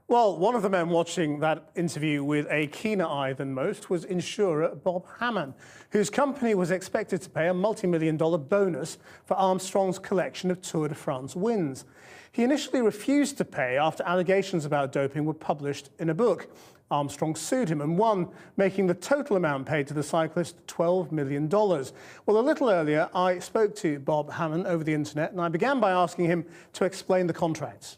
Well, one of the men watching that interview with a keener eye than most was insurer Bob Hammond, whose company was expected to pay a multi-million-dollar bonus for Armstrong's collection of Tour de France wins. He initially refused to pay after allegations about doping were published in a book. Armstrong sued him and won, making the total amount paid to the cyclist $12 million. Well, a little earlier, I spoke to Bob Hammond over the internet, and I began by asking him to explain the contracts.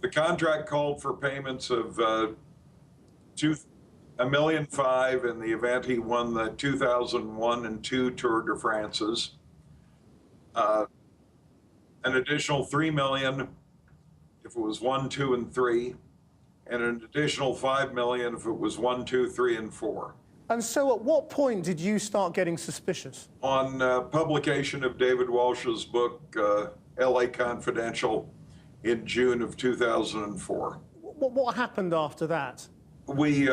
The contract called for payments of $1.5 million in the event he won the 2001 and 2 Tour de France's, an additional $3 million if it was 1, 2, and 3, and an additional $5 million if it was 1, 2, 3, and 4. And so at what point did you start getting suspicious? On publication of David Walsh's book, LA Confidential, in June of 2004. What happened after that? We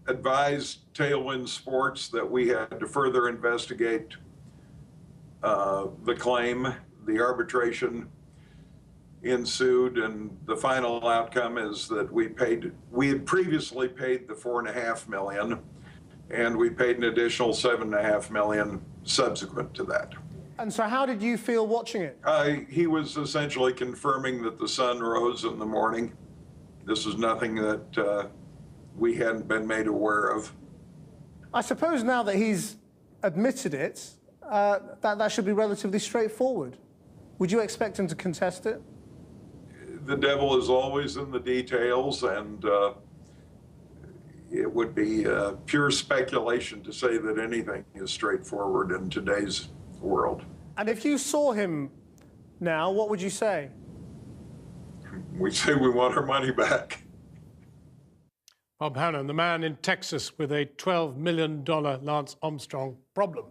advised Tailwind Sports that we had to further investigate the claim. The arbitration ensued, and the final outcome is that we had previously paid the $4.5 million, and we paid an additional $7.5 million subsequent to that. And so how did you feel watching it? He was essentially confirming that the sun rose in the morning. This is nothing that we hadn't been made aware of. I suppose now that he's admitted it, that should be relatively straightforward. Would you expect him to contest it? The devil is always in the details, and it would be pure speculation to say that anything is straightforward in today's world. And if you saw him now, what would you say? We say we want our money back. Bob Hannon, the man in Texas with a $12 million Lance Armstrong problem.